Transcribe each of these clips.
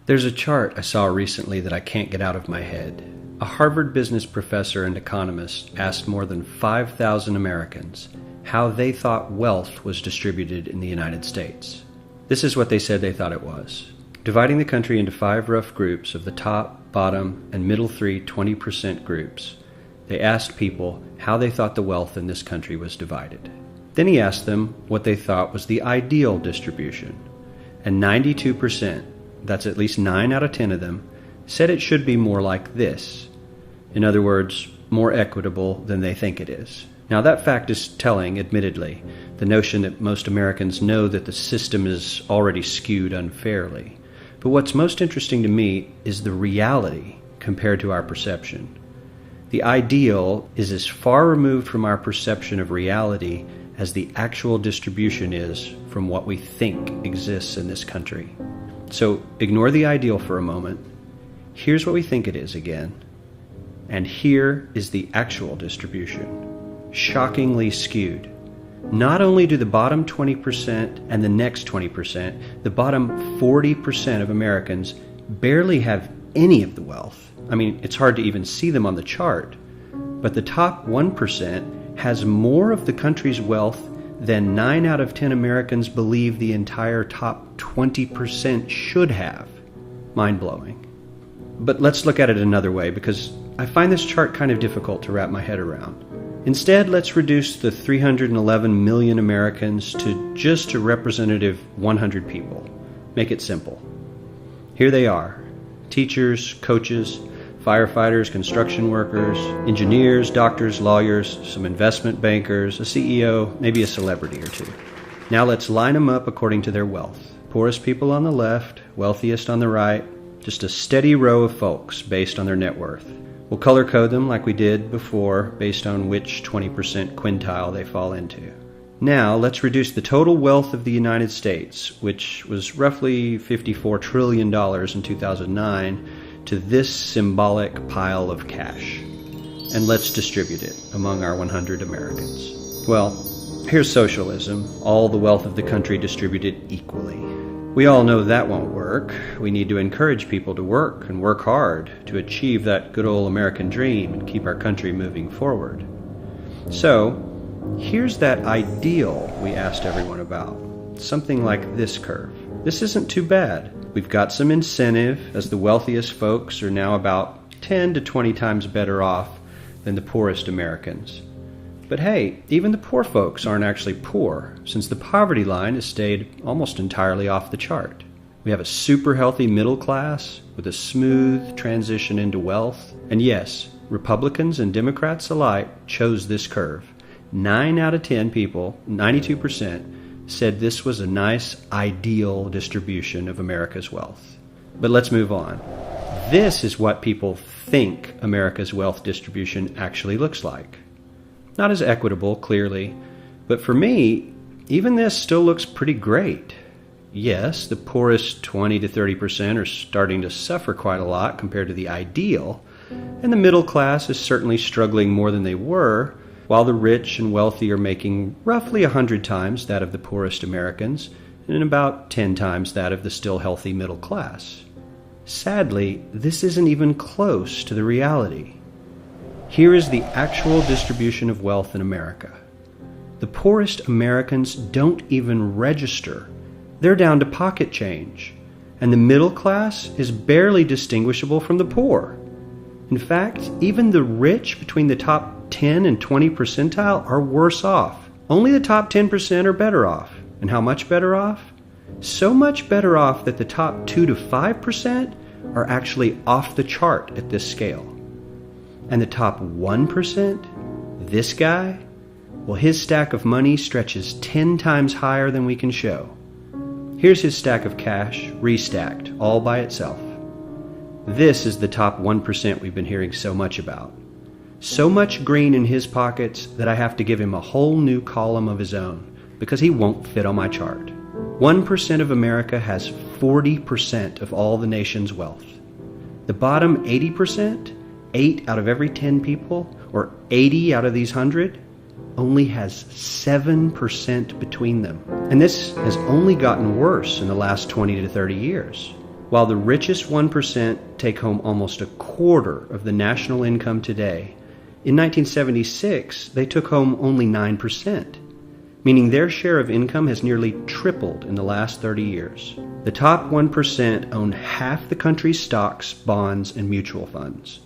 There's a chart I saw recently that I can't get out of my head. A Harvard business professor and economist asked more than 5,000 Americans how they thought wealth was distributed in the United States. This is what they said they thought it was. Dividing the country into 5 rough groups of the top, bottom, and middle 3 20% groups, they asked people how they thought the wealth in this country was divided. Then he asked them what they thought was the ideal distribution. And 92%, that's at least 9 out of 10 of them, said it should be more like this. In other words, more equitable than they think it is. Now that fact is telling, admittedly, the notion that most Americans know that the system is already skewed unfairly. But what's most interesting to me is the reality compared to our perception. The ideal is as far removed from our perception of reality as the actual distribution is from what we think exists in this country. So ignore the ideal for a moment. Here's what we think it is again. And here is the actual distribution. Shockingly skewed. Not only do the bottom 20% and the next 20%, the bottom 40% of Americans barely have any of the wealth. I mean, it's hard to even see them on the chart. But the top 1% has more of the country's wealth than 9 out of 10 Americans believe the entire top 20% should have. Mind-blowing. But let's look at it another way, because I find this chart kind of difficult to wrap my head around. Instead, let's reduce the 311 million Americans to just a representative 100 people. Make it simple. Here they are: teachers, coaches, firefighters, construction workers, engineers, doctors, lawyers, some investment bankers, a CEO, maybe a celebrity or two. Now let's line them up according to their wealth. Poorest people on the left, wealthiest on the right, just a steady row of folks based on their net worth. We'll color code them like we did before based on which 20% quintile they fall into. Now let's reduce the total wealth of the United States, which was roughly $54 trillion in 2009, to this symbolic pile of cash. And let's distribute it among our 100 Americans. Well, here's socialism, all the wealth of the country distributed equally. We all know that won't work. We need to encourage people to work and work hard to achieve that good old American dream and keep our country moving forward. So, here's that ideal we asked everyone about. Something like this curve. This isn't too bad. We've got some incentive, as the wealthiest folks are now about 10 to 20 times better off than the poorest Americans. But hey, even the poor folks aren't actually poor, since the poverty line has stayed almost entirely off the chart. We have a super healthy middle class with a smooth transition into wealth. And yes, Republicans and Democrats alike chose this curve. 9 out of 10 people, 92%, said this was a nice, ideal distribution of America's wealth. But let's move on. This is what people think America's wealth distribution actually looks like. Not as equitable, clearly, but for me, even this still looks pretty great. Yes, the poorest 20 to 30% are starting to suffer quite a lot compared to the ideal, and the middle class is certainly struggling more than they were, while the rich and wealthy are making roughly 100 times that of the poorest Americans, and about 10 times that of the still healthy middle class. Sadly, this isn't even close to the reality. Here is the actual distribution of wealth in America. The poorest Americans don't even register. They're down to pocket change. And the middle class is barely distinguishable from the poor. In fact, even the rich between the top 10 and 20 percentile are worse off. Only the top 10% are better off. And how much better off? So much better off that the top 2 to 5% are actually off the chart at this scale. And the top 1%, this guy, well, his stack of money stretches 10 times higher than we can show. Here's his stack of cash, restacked, all by itself. This is the top 1% we've been hearing so much about. So much green in his pockets that I have to give him a whole new column of his own, because he won't fit on my chart. 1% of America has 40% of all the nation's wealth. The bottom 80%, 8 out of every 10 people, or 80 out of these 100, only has 7% between them. And this has only gotten worse in the last 20 to 30 years. While the richest 1% take home almost a quarter of the national income today, in 1976 they took home only 9%, meaning their share of income has nearly tripled in the last 30 years. The top 1% own half the country's stocks, bonds, and mutual funds.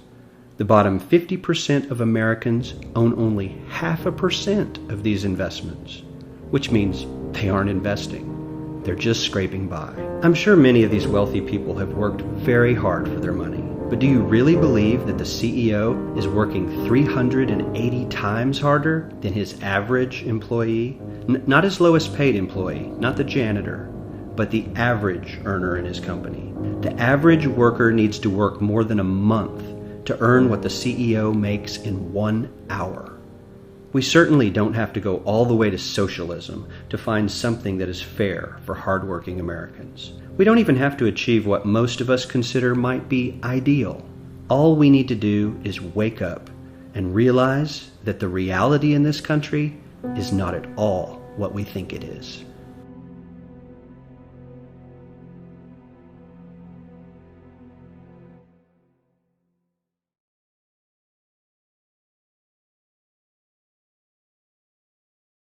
The bottom 50% of Americans own only 0.5% of these investments, which means they aren't investing. They're just scraping by. I'm sure many of these wealthy people have worked very hard for their money, but do you really believe that the CEO is working 380 times harder than his average employee? Not his lowest paid employee, not the janitor, but the average earner in his company. The average worker needs to work more than a month to earn what the CEO makes in 1 hour. We certainly don't have to go all the way to socialism to find something that is fair for hardworking Americans. We don't even have to achieve what most of us consider might be ideal. All we need to do is wake up and realize that the reality in this country is not at all what we think it is.